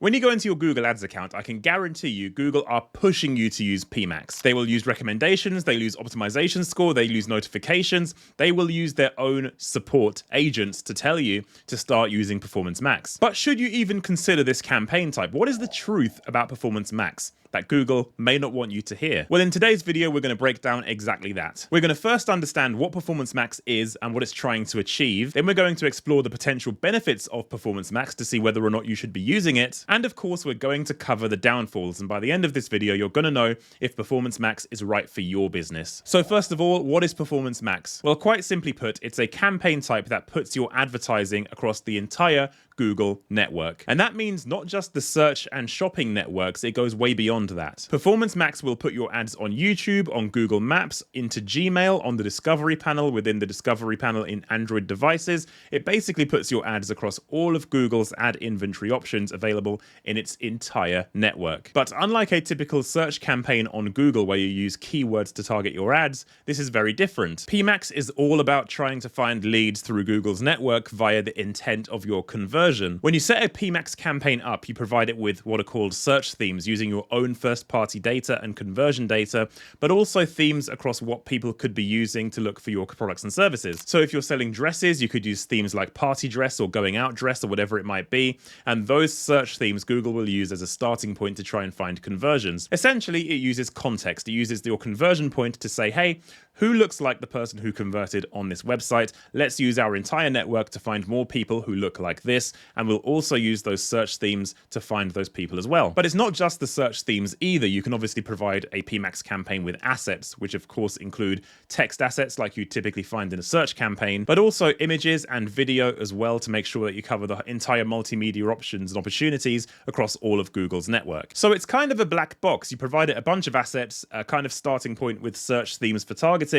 When you go into your Google Ads account, I can guarantee you Google are pushing you to use PMax. They will use recommendations, they'll use optimization score, they'll use notifications, they will use their own support agents to tell you to start using Performance Max. But should you even consider this campaign type? What is the truth about Performance Max that Google may not want you to hear? Well, in today's video, we're going to break down exactly that. We're going to first understand what Performance Max is and what it's trying to achieve. Then we're going to explore the potential benefits of Performance Max to see whether or not you should be using it. And of course, we're going to cover the downfalls. And by the end of this video, you're going to know if Performance Max is right for your business. So first of all, what is Performance Max? Well, quite simply put, it's a campaign type that puts your advertising across the entire Google network. And that means not just the search and shopping networks, it goes way beyond that. Performance Max will put your ads on YouTube, on Google Maps, into Gmail, on the Discovery panel, within the Discovery panel in Android devices. It basically puts your ads across all of Google's ad inventory options available in its entire network. But unlike a typical search campaign on Google where you use keywords to target your ads, this is very different. PMax is all about trying to find leads through Google's network via the intent of your conversion. When you set a PMax campaign up, you provide it with what are called search themes using your own first-party data and conversion data, but also themes across what people could be using to look for your products and services. So if you're selling dresses, you could use themes like party dress or going out dress or whatever it might be, and those search themes Google will use as a starting point to try and find conversions. Essentially, it uses context. It uses your conversion point to say, hey, who looks like the person who converted on this website? Let's use our entire network to find more people who look like this, and we'll also use those search themes to find those people as well. But it's not just the search themes either. You can obviously provide a PMax campaign with assets, which of course include text assets like you typically find in a search campaign, but also images and video as well to make sure that you cover the entire multimedia options and opportunities across all of Google's network. So it's kind of a black box. You provide it a bunch of assets, a kind of starting point with search themes for targeting,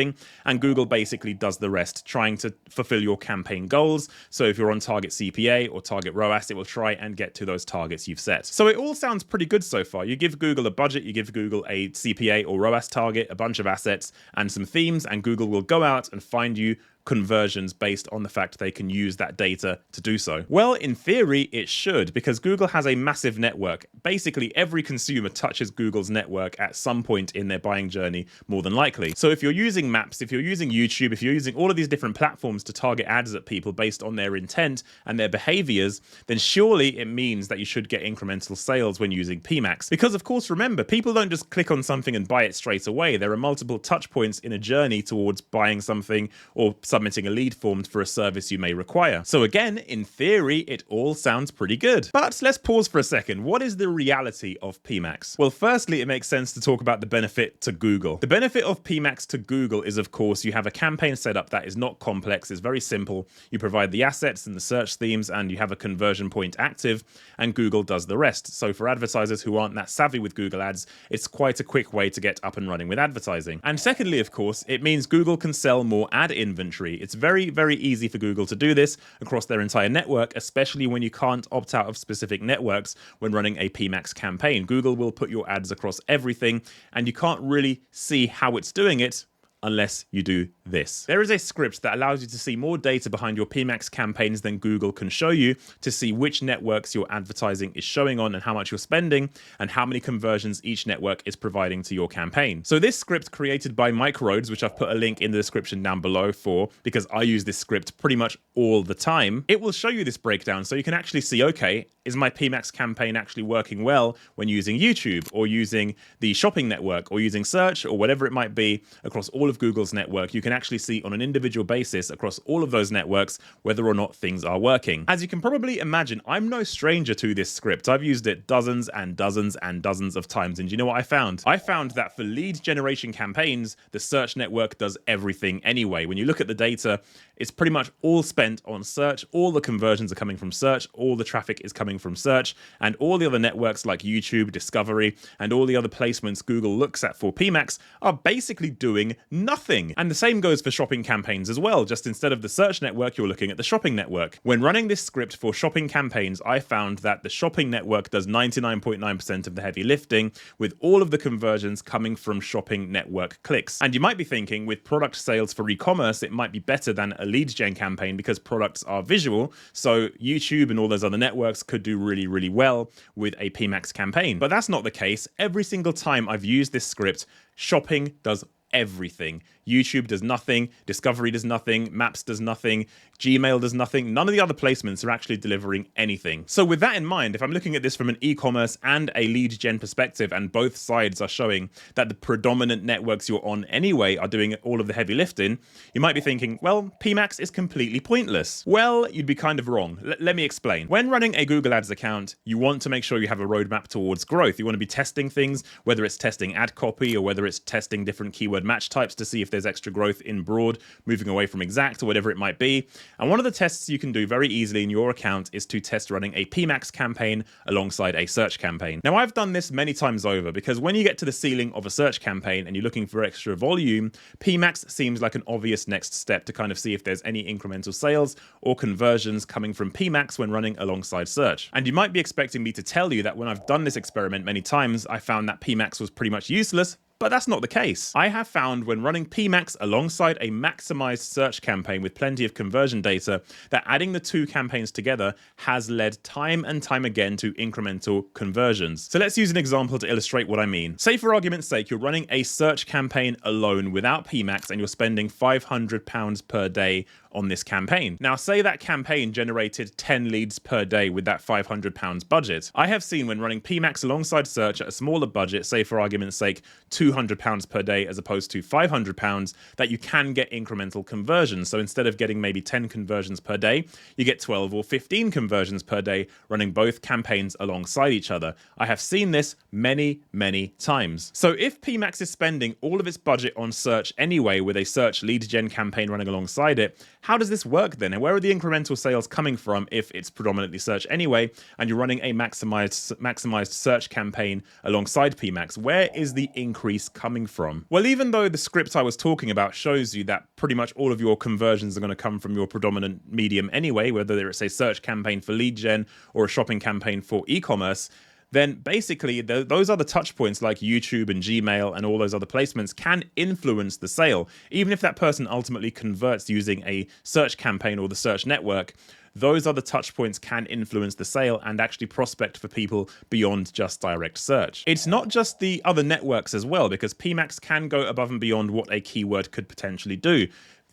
and Google basically does the rest, trying to fulfill your campaign goals. So if you're on target CPA or target ROAS, it will try and get to those targets you've set. So it all sounds pretty good so far. You give Google a budget, you give Google a CPA or ROAS target, a bunch of assets and some themes, and Google will go out and find you conversions based on the fact they can use that data to do so. Well, in theory, it should, because Google has a massive network. Basically, every consumer touches Google's network at some point in their buying journey, more than likely. So if you're using Maps, if you're using YouTube, if you're using all of these different platforms to target ads at people based on their intent and their behaviors, then surely it means that you should get incremental sales when using PMax. Because of course, remember, people don't just click on something and buy it straight away. There are multiple touch points in a journey towards buying something or submitting a lead form for a service you may require. So again, in theory, it all sounds pretty good. But let's pause for a second. What is the reality of PMax? Well, firstly, it makes sense to talk about the benefit to Google. The benefit of PMax to Google is, of course, you have a campaign setup that is not complex, it's very simple. You provide the assets and the search themes, and you have a conversion point active, and Google does the rest. So for advertisers who aren't that savvy with Google Ads, it's quite a quick way to get up and running with advertising. And secondly, of course, it means Google can sell more ad inventory. It's very, very easy for Google to do this across their entire network, especially when you can't opt out of specific networks when running a PMax campaign. Google will put your ads across everything, and you can't really see how it's doing it unless you do this. There is a script that allows you to see more data behind your PMax campaigns than Google can show you to see which networks your advertising is showing on and how much you're spending and how many conversions each network is providing to your campaign. So this script created by Mike Rhodes, which I've put a link in the description down below for, because I use this script pretty much all the time, it will show you this breakdown so you can actually see, okay, is my PMax campaign actually working well when using YouTube or using the shopping network or using search or whatever it might be across all of Google's network? You can actually see on an individual basis across all of those networks whether or not things are working. As you can probably imagine, I'm no stranger to this script. I've used it dozens and dozens and dozens of times, and you know what I found? I found that for lead generation campaigns, the search network does everything anyway. When you look at the data, it's pretty much all spent on search. All the conversions are coming from search, all the traffic is coming from search, and all the other networks like YouTube, Discovery, and all the other placements Google looks at for PMax are basically doing nothing. And the same goes for shopping campaigns as well. Just instead of the search network, you're looking at the shopping network. When running this script for shopping campaigns, I found that the shopping network does 99.9% of the heavy lifting, with all of the conversions coming from shopping network clicks. And you might be thinking, with product sales for e-commerce, it might be better than a lead gen campaign because products are visual. So YouTube and all those other networks could could do really, really well with a PMax campaign. But that's not the case. Every single time I've used this script, shopping does everything. YouTube does nothing, Discovery does nothing, Maps does nothing, Gmail does nothing. None of the other placements are actually delivering anything. So with that in mind, if I'm looking at this from an e-commerce and a lead gen perspective, and both sides are showing that the predominant networks you're on anyway are doing all of the heavy lifting, you might be thinking, well, PMax is completely pointless. Well, you'd be kind of wrong. Let me explain. When running a Google Ads account, you want to make sure you have a roadmap towards growth. You want to be testing things, whether it's testing ad copy or whether it's testing different keyword match types to see if there's extra growth in broad, moving away from exact or whatever it might be. And one of the tests you can do very easily in your account is to test running a PMax campaign alongside a search campaign. Now, I've done this many times over because when you get to the ceiling of a search campaign and you're looking for extra volume, PMax seems like an obvious next step to kind of see if there's any incremental sales or conversions coming from PMax when running alongside search. And you might be expecting me to tell you that when I've done this experiment many times, I found that PMax was pretty much useless. But that's not the case. I have found when running PMax alongside a maximized search campaign with plenty of conversion data that adding the two campaigns together has led time and time again to incremental conversions. So let's use an example to illustrate what I mean. Say for argument's sake, you're running a search campaign alone without PMax and you're spending £500 per day on this campaign. Now, say that campaign generated 10 leads per day with that £500 budget. I have seen when running PMax alongside search at a smaller budget, say for argument's sake, £200 per day as opposed to £500, that you can get incremental conversions. So instead of getting maybe 10 conversions per day, you get 12 or 15 conversions per day running both campaigns alongside each other. I have seen this many, many times. So if PMax is spending all of its budget on search anyway with a search lead gen campaign running alongside it, how does this work then? And where are the incremental sales coming from if it's predominantly search anyway, and you're running a maximized search campaign alongside PMax? Where is the increase coming from? Well, even though the script I was talking about shows you that pretty much all of your conversions are going to come from your predominant medium anyway, whether it's a search campaign for lead gen or a shopping campaign for e-commerce, then basically those other touch points like YouTube and Gmail and all those other placements can influence the sale. Even if that person ultimately converts using a search campaign or the search network, those other touch points can influence the sale and actually prospect for people beyond just direct search. It's not just the other networks as well, because PMax can go above and beyond what a keyword could potentially do.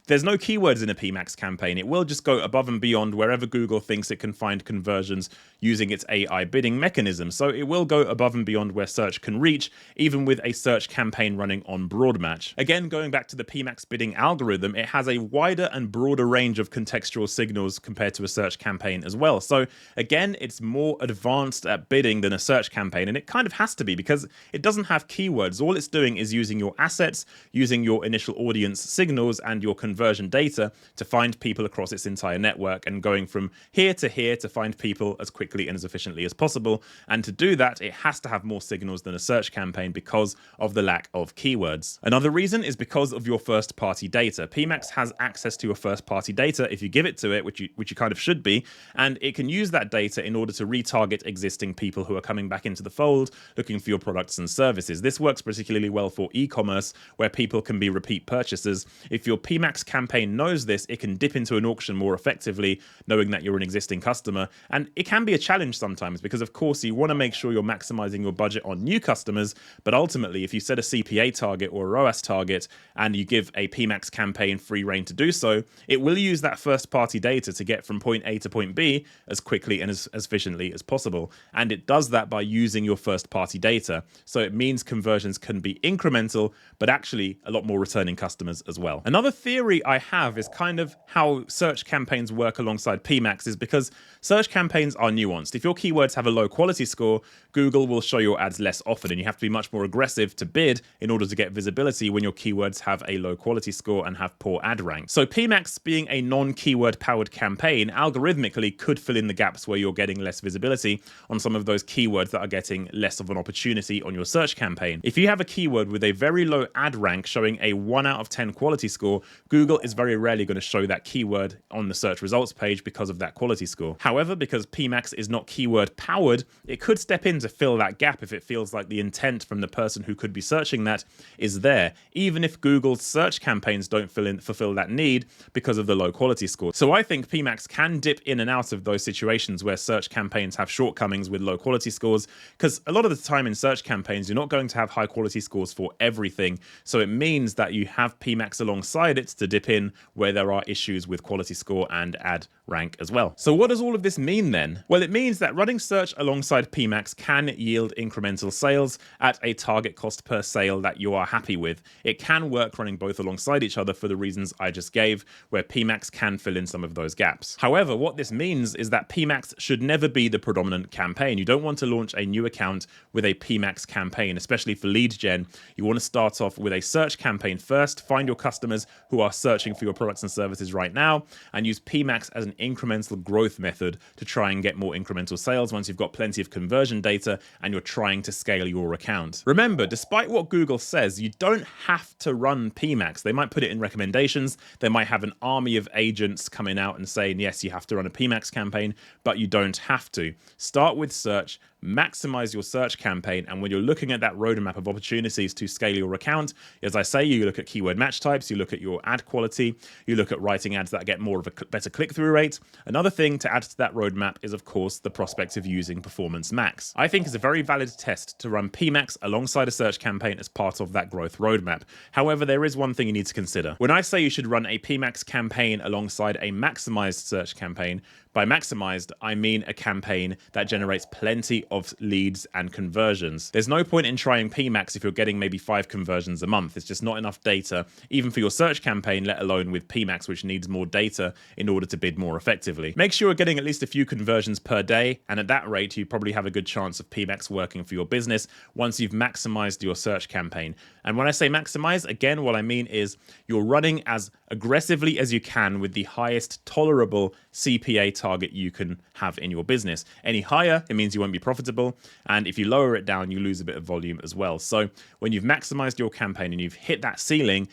There's no keywords in a PMax campaign. It will just go above and beyond wherever Google thinks it can find conversions using its AI bidding mechanism. So it will go above and beyond where search can reach, even with a search campaign running on broad match. Again, going back to the PMax bidding algorithm, it has a wider and broader range of contextual signals compared to a search campaign as well. So again, it's more advanced at bidding than a search campaign, and it kind of has to be because it doesn't have keywords. All it's doing is using your assets, using your initial audience signals and your conversion data to find people across its entire network, and going from here to find people as quickly and as efficiently as possible. And to do that, it has to have more signals than a search campaign because of the lack of keywords. Another reason is because of your first-party data. PMax has access to your first-party data if you give it to it, which you kind of should be, and it can use that data in order to retarget existing people who are coming back into the fold looking for your products and services. This works particularly well for e-commerce, where people can be repeat purchasers. If your PMax campaign knows this, it can dip into an auction more effectively, knowing that you're an existing customer. And it can be a challenge sometimes because, of course, you want to make sure you're maximizing your budget on new customers. But ultimately, if you set a CPA target or a ROAS target and you give a PMax campaign free rein to do so, it will use that first-party data to get from point A to point B as quickly and as efficiently as possible. And it does that by using your first-party data. So it means conversions can be incremental, but actually a lot more returning customers as well. Another theory I have is kind of how search campaigns work alongside PMax is because search campaigns are nuanced. If your keywords have a low quality score, Google will show your ads less often, and you have to be much more aggressive to bid in order to get visibility when your keywords have a low quality score and have poor ad rank. So PMax, being a non-keyword powered campaign, algorithmically could fill in the gaps where you're getting less visibility on some of those keywords that are getting less of an opportunity on your search campaign. If you have a keyword with a very low ad rank showing a 1 out of 10 quality score, Google Google is very rarely going to show that keyword on the search results page because of that quality score. However, because PMax is not keyword powered, it could step in to fill that gap if it feels like the intent from the person who could be searching that is there, even if Google's search campaigns don't fulfill that need because of the low quality score. So I think PMax can dip in and out of those situations where search campaigns have shortcomings with low quality scores, because a lot of the time in search campaigns, you're not going to have high quality scores for everything. So it means that you have PMax alongside it to dip in where there are issues with quality score and ad rank as well. So what does all of this mean then? Well, it means that running search alongside PMax can yield incremental sales at a target cost per sale that you are happy with. It can work running both alongside each other for the reasons I just gave, where PMax can fill in some of those gaps. However, what this means is that PMax should never be the predominant campaign. You don't want to launch a new account with a PMax campaign, especially for lead gen. You want to start off with a search campaign first, find your customers who are searching for your products and services right now, and use PMax as an incremental growth method to try and get more incremental sales once you've got plenty of conversion data and you're trying to scale your account. Remember, despite what Google says, you don't have to run PMax. They might put it in recommendations. They might have an army of agents coming out and saying, yes, you have to run a PMax campaign, but you don't have to. Start with search, maximize your search campaign, and when you're looking at that roadmap of opportunities to scale your account, as I say, you look at keyword match types, you look at your ad quality, you look at writing ads that get more of a better click-through rate. Another thing to add to that roadmap is, of course, the prospect of using Performance Max. I think it's a very valid test to run PMax alongside a search campaign as part of that growth roadmap. However, there is one thing you need to consider. When I say you should run a PMax campaign alongside a maximized search campaign, by maximized, I mean a campaign that generates plenty of leads and conversions. There's no point in trying PMax if you're getting maybe 5 conversions a month. It's just not enough data, even for your search campaign, let alone with PMax, which needs more data in order to bid more effectively. Make sure you're getting at least a few conversions per day, and at that rate, you probably have a good chance of PMax working for your business once you've maximized your search campaign. And when I say maximize, again, what I mean is you're running as aggressively as you can with the highest tolerable CPA target you can have in your business. Any higher, it means you won't be profitable. And if you lower it down, you lose a bit of volume as well. So when you've maximized your campaign and you've hit that ceiling,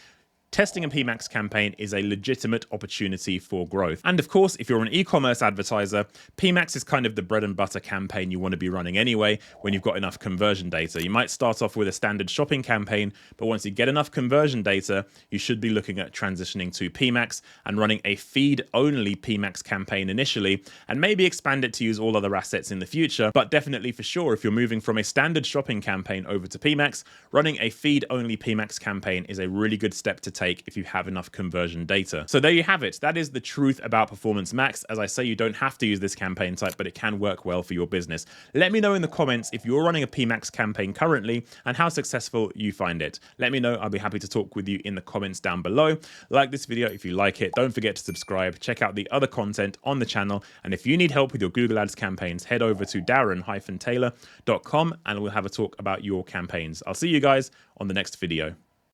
testing a PMax campaign is a legitimate opportunity for growth. And of course, if you're an e-commerce advertiser, PMax is kind of the bread and butter campaign you want to be running anyway when you've got enough conversion data. You might start off with a standard shopping campaign, but once you get enough conversion data, you should be looking at transitioning to PMax and running a feed-only PMax campaign initially, and maybe expand it to use all other assets in the future. But definitely for sure, if you're moving from a standard shopping campaign over to PMax, running a feed-only PMax campaign is a really good step to take if you have enough conversion data. So there you have it. That is the truth about Performance Max. As I say, you don't have to use this campaign type, but it can work well for your business. Let me know in the comments if you're running a PMax campaign currently and how successful you find it. Let me know. I'll be happy to talk with you in the comments down below. Like this video if you like it. Don't forget to subscribe. Check out the other content on the channel. And if you need help with your Google Ads campaigns, head over to darren-taylor.com and we'll have a talk about your campaigns. I'll see you guys on the next video.